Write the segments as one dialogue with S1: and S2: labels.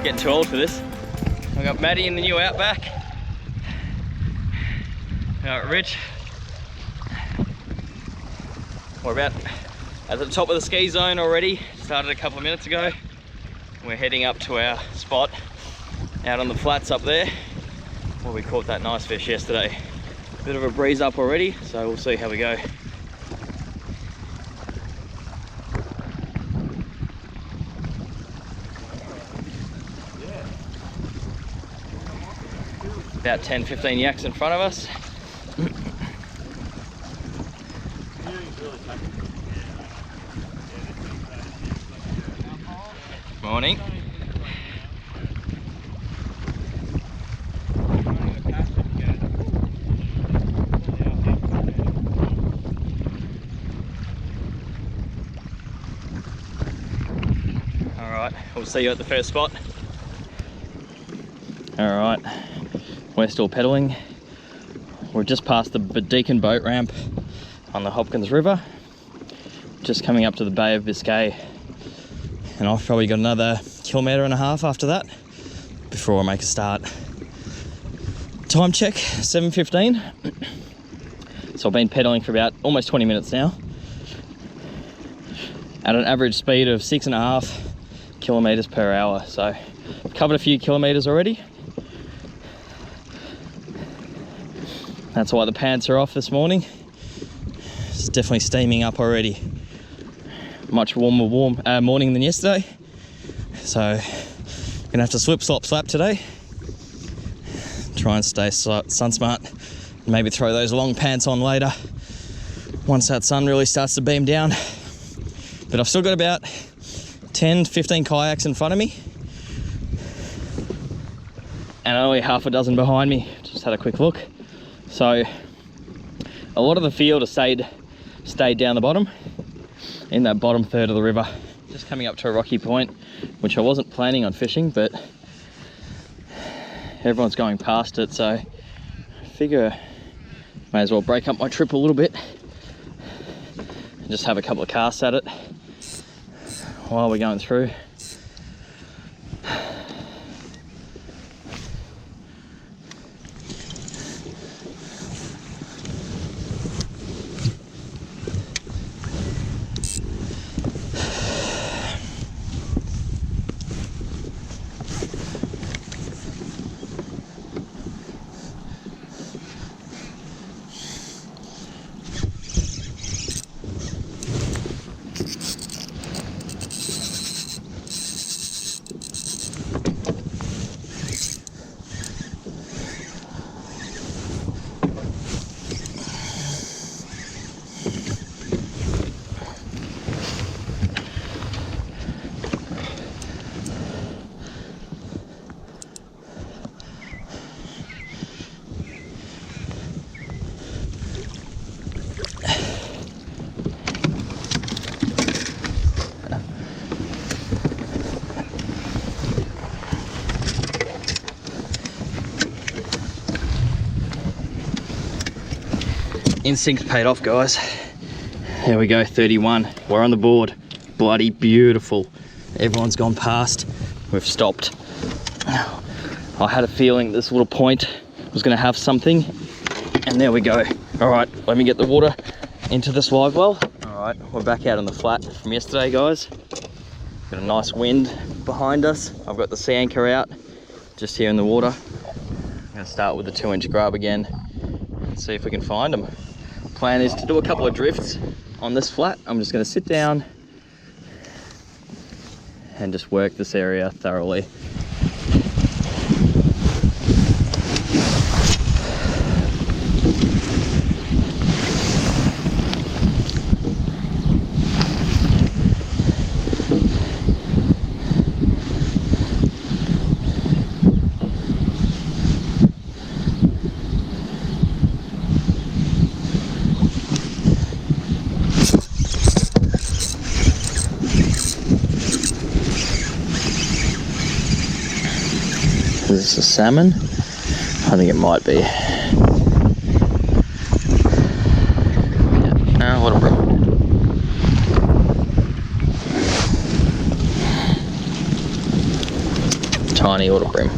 S1: Getting too old for this. I've got Maddie in the new Outback. Rich. We're about at the top of the ski zone already. Started a couple of minutes ago. We're heading up to our spot out on the flats up there where we caught that nice fish yesterday. Bit of a breeze up already, so we'll see how we go. About 10-15 yaks in front of us. Morning. All right, we'll see you at the first spot. All right. We're still pedaling. We're just past the Deacon boat ramp on the Hopkins River, just coming up to the Bay of Biscay, and I've probably got another 1.5 kilometres after that before I make a start. Time check, 7:15. So I've been pedaling for about almost 20 minutes now at an average speed of 6.5 kilometres per hour. So I've covered a few kilometres already. That's why the pants are off this morning. It's definitely steaming up already. Much warmer morning than yesterday. So gonna have to slip, slop, slap today. Try and stay sun smart. Maybe throw those long pants on later once that sun really starts to beam down. But I've still got about 10-15 kayaks in front of me and only half a dozen behind me. Just had a quick look. So a lot of the field has stayed down the bottom, in that bottom third of the river. Just coming up to a rocky point, which I wasn't planning on fishing, but everyone's going past it, so I figure may as well break up my trip a little bit and just have a couple of casts at it while we're going through. Instinct paid off, guys. There we go, 31. We're on the board. Bloody beautiful. Everyone's gone past. We've stopped. I had a feeling this little point was going to have something, and there we go. All right, let me get the water into this live well. All right, we're back out on the flat from yesterday, guys. Got a nice wind behind us. I've got the sea anchor out just here in the water. I'm going to start with the 2-inch grub again and see if we can find them. Plan is to do a couple of drifts on this flat. I'm just going to sit down and just work this area thoroughly. Is this a salmon? I think it might be. Yeah. No, what a bream. Tiny little bream.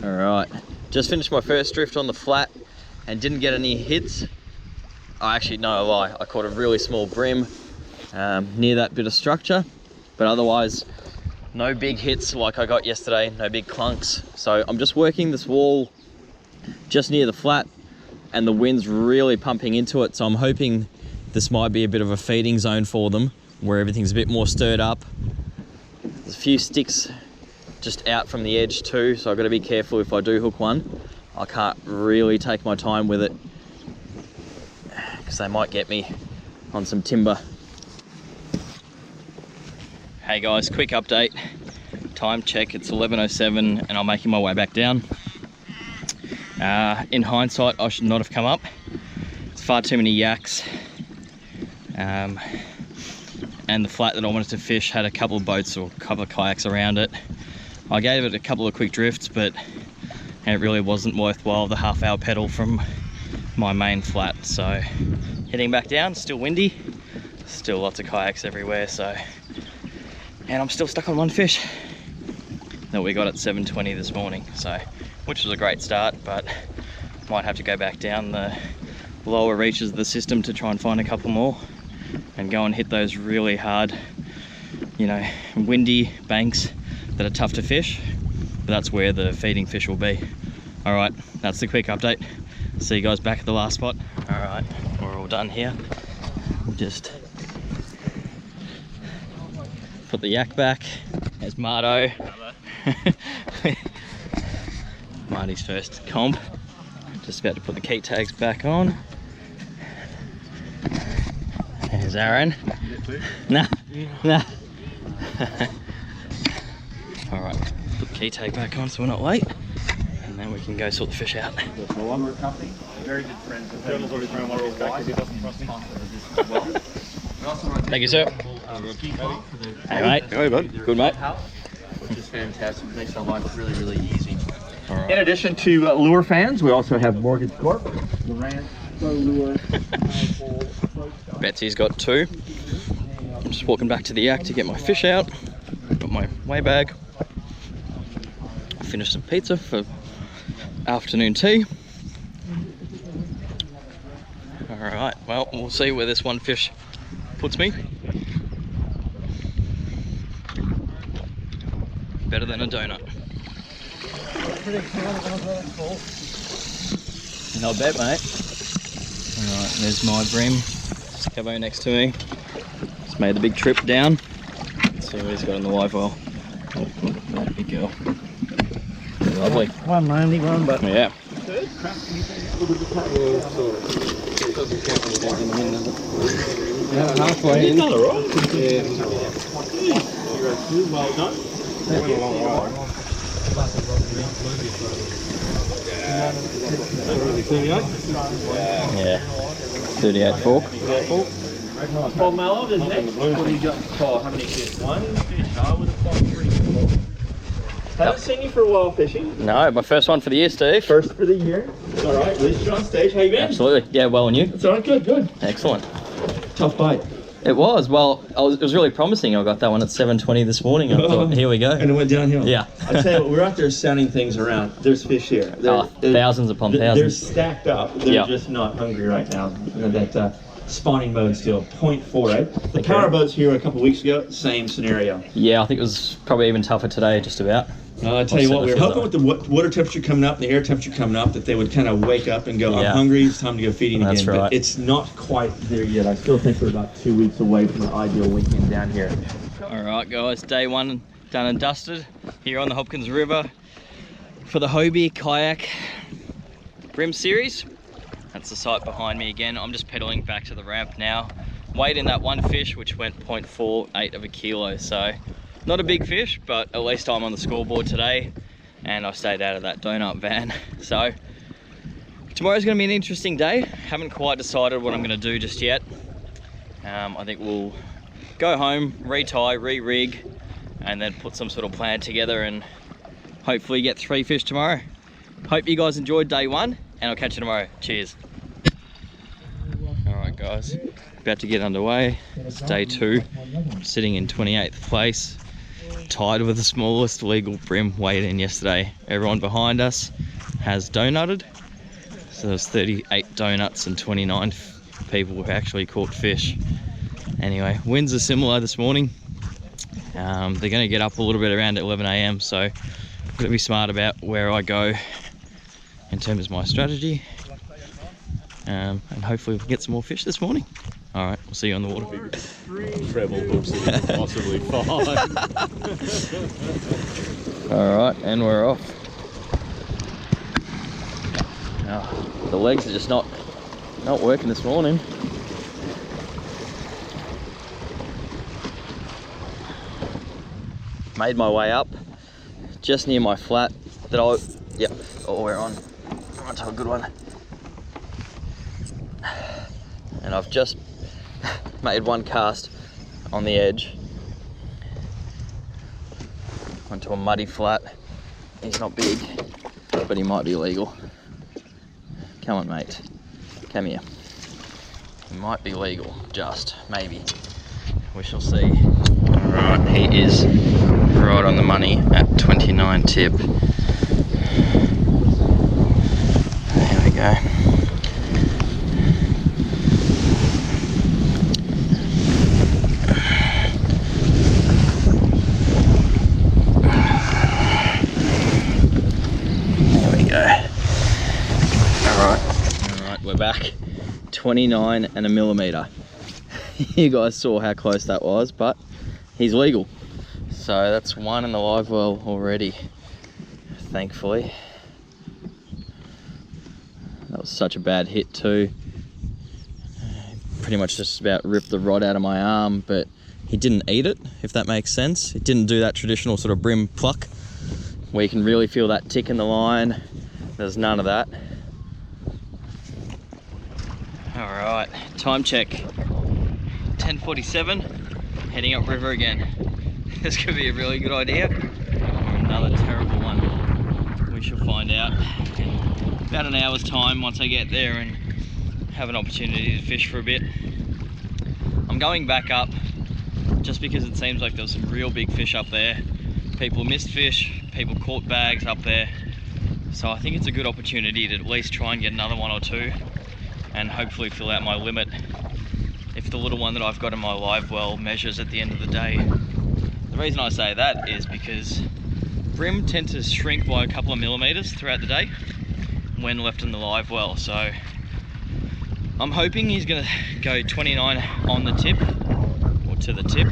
S1: Alright, just finished my first drift on the flat and didn't get any hits. Actually, no, I lie. I caught a really small bream near that bit of structure, but otherwise no big hits like I got yesterday, no big clunks. So I'm just working this wall just near the flat and the wind's really pumping into it, so I'm hoping this might be a bit of a feeding zone for them where everything's a bit more stirred up. There's a few sticks just out from the edge too, so I've got to be careful if I do hook one. I can't really take my time with it because they might get me on some timber. Hey guys, quick update. Time check, it's 11:07 and I'm making my way back down. In hindsight, I should not have come up. It's far too many yaks. And the flat that I wanted to fish had a couple of boats or a couple of kayaks around it. I gave it a couple of quick drifts, but it really wasn't worthwhile the half-hour pedal from my main flat. So heading back down, still windy, still lots of kayaks everywhere. And I'm still stuck on one fish that we got at 7:20 this morning, so which was a great start, but might have to go back down the lower reaches of the system to try and find a couple more and go and hit those really hard, you know, windy banks that are tough to fish, but that's where the feeding fish will be. All right, that's the quick update. See you guys back at the last spot. All right, we're all done here. We'll just put the yak back. There's Marto. Marty's first comp. Just about to put the key tags back on. There's Aaron. Nah. All right, put the key tag back on so we're not late, and then we can go sort the fish out.
S2: Very good friends.
S1: Thank you, sir. Hey, mate.
S3: Hey, bud.
S1: Good, mate.
S2: Which is fantastic. Makes our life really, really easy.
S1: All right.
S2: In addition to lure fans, we also have Mortgage Corp. Lure.
S1: Betsy's got two. I'm just walking back to the yak to get my fish out. Got my weigh bag. Finished some pizza for afternoon tea. All right, well, we'll see where this one fish puts me. Better than a donut. No bet, mate. Alright, there's my bream. Scavo next to me. Just made the big trip down. Let's see what he's got in the live well. Oh, big girl. Lovely.
S4: 191, but
S1: Yeah.
S4: halfway.
S2: Well done.
S1: Yeah. 38 fork.
S2: Paul Mallow is next. What do you got, Paul? How many fish? One fish. I would have caught 3. Haven't seen you for a while fishing.
S1: No, my first one for the year, Steve.
S2: First for the year. All right, at least you're on stage. How you been?
S1: Absolutely. Yeah, well, and you?
S2: It's all right. Good, good.
S1: Excellent.
S2: Tough bite.
S1: It was. Well, it was really promising. I got that one at 7:20 this morning. I thought, here we go.
S2: And it went downhill.
S1: Yeah.
S2: I tell you what, we're out there sounding things around. There's fish here.
S1: Thousands upon
S2: They're
S1: thousands.
S2: stacked up. They're
S1: Yep.
S2: just not hungry right now. That spawning mode still 0.4, right? The power boats here a couple weeks ago, same scenario.
S1: Yeah, I think it was probably even tougher today, just about.
S2: I tell you what, we were
S1: Feels
S2: hoping with the water temperature coming up, the air temperature coming up, that they would kind of wake up and go, I'm
S1: Yeah.
S2: hungry, it's time to go feeding
S1: That's
S2: again.
S1: right.
S2: But it's not quite there yet. I still think we're about 2 weeks away from an ideal weekend down here.
S1: All right, guys, day one done and dusted here on the Hopkins River for the Hobie kayak bream series. That's the site behind me again. I'm just pedaling back to the ramp now. Weighed in that one fish, which went 0.48 of a kilo. So not a big fish, but at least I'm on the scoreboard today and I stayed out of that donut van. So tomorrow's gonna be an interesting day. Haven't quite decided what I'm gonna do just yet. I think we'll go home, retie, re-rig, and then put some sort of plan together and hopefully get 3 fish tomorrow. Hope you guys enjoyed day 1, and I'll catch you tomorrow. Cheers. Alright guys, about to get underway. It's day 2. I'm sitting in 28th place, tied with the smallest legal bream weighed in yesterday. Everyone behind us has donutted. So there's 38 donuts and 29 people who actually caught fish. Anyway, winds are similar this morning. They're going to get up a little bit around 11 AM, so I'm going to be smart about where I go in terms of my strategy. And hopefully we can get some more fish this morning. Alright, we'll see you on the water.
S2: Treble hooks that you can possibly find.
S1: Alright, and we're off. Now, the legs are just not working this morning. Made my way up just near my flat that we're on to a good one. And I've just made one cast on the edge onto a muddy flat. He's not big, but he might be legal. Come on, mate. Come here. He might be legal, just maybe. We shall see. Alright, he is right on the money at 29 tip. There we go. There we go. Alright, we're back. 29 and a millimetre. You guys saw how close that was, but he's legal. So that's one in the live well already, thankfully. That was such a bad hit too. Pretty much just about ripped the rod out of my arm, but he didn't eat it, if that makes sense. It didn't do that traditional sort of bream pluck, where you can really feel that tick in the line. There's none of that. All right, time check. 10:47, heading up river again. This could be a really good idea, or another terrible one. We shall find out in about an hour's time once I get there and have an opportunity to fish for a bit. I'm going back up just because it seems like there's some real big fish up there. People missed fish, people caught bags up there. So I think it's a good opportunity to at least try and get another 1 or 2 and hopefully fill out my limit if the little one that I've got in my live well measures at the end of the day. The reason I say that is because bream tend to shrink by a couple of millimeters throughout the day when left in the live well. So I'm hoping he's going to go 29 on the tip, or to the tip,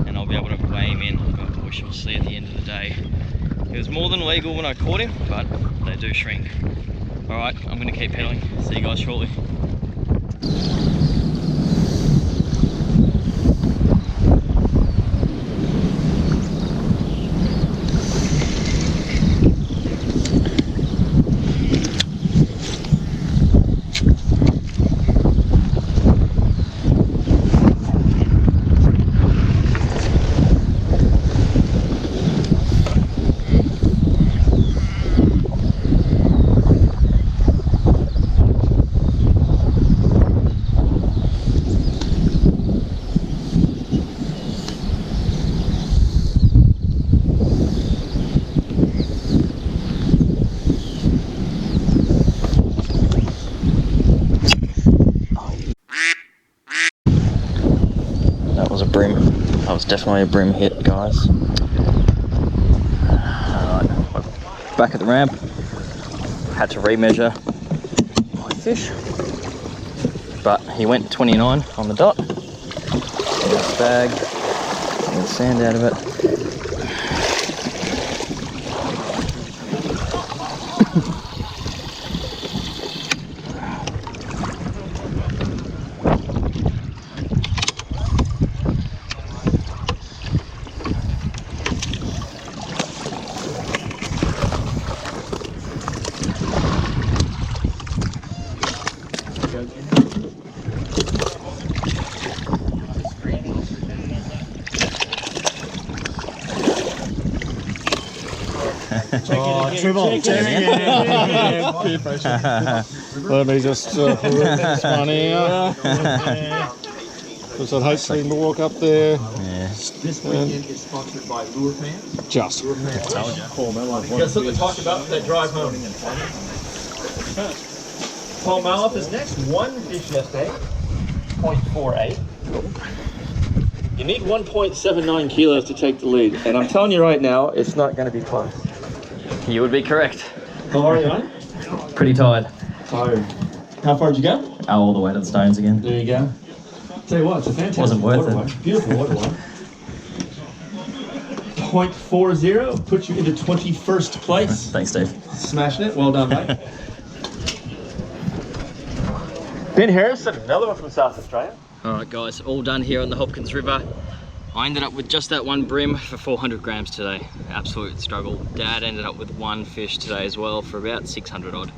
S1: and I'll be able to weigh him in, but we shall see at the end of the day. It was more than legal when I caught him, but they do shrink. Alright, I'm going to keep pedaling. See you guys shortly. That was definitely a bream hit, guys. Alright, back at the ramp. Had to remeasure my fish, but he went 29 on the dot. In this bag, get the sand out of it.
S3: Let me just put this one here. Because I'd hate for him to walk up there.
S1: Yeah.
S2: This weekend is sponsored by Lure Fans.
S3: Just.
S1: Told you.
S2: You got something to talk about that drive home. Paul Maloff is next. One fish yesterday, 0.48. You need 1.79 kilos to take the lead, and I'm telling you right now, it's not going to be close.
S1: You would be correct.
S2: How are you, man?
S1: Pretty tired.
S2: Tired. How far did you go?
S1: Oh, all the way to the stones again.
S2: There you go. Tell you what, it's a fantastic
S1: Wasn't worth it.
S2: waterline. Beautiful waterline. 0.40 puts you into 21st place.
S1: Thanks, Steve.
S2: Smashing it. Well done, mate. Ben Harrison, another one from South Australia.
S1: Alright guys, all done here on the Hopkins River. I ended up with just that one bream for 400 grams today. Absolute struggle. Dad ended up with one fish today as well for about 600 odd.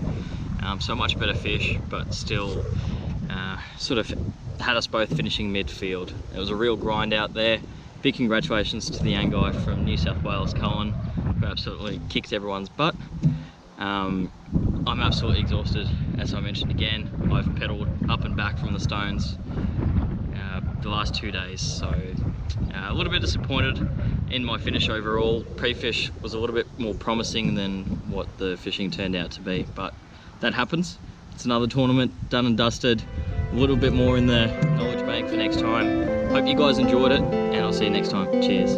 S1: So much better fish, but still sort of had us both finishing midfield. It was a real grind out there. Big congratulations to the young guy from New South Wales, Colin, who absolutely kicked everyone's butt. I'm absolutely exhausted, as I mentioned again. I've pedalled up and back from the stones the last 2 days, so a little bit disappointed in my finish overall. Pre-fish was a little bit more promising than what the fishing turned out to be, but that happens. It's another tournament, done and dusted. A little bit more in the knowledge bank for next time. Hope you guys enjoyed it, and I'll see you next time. Cheers.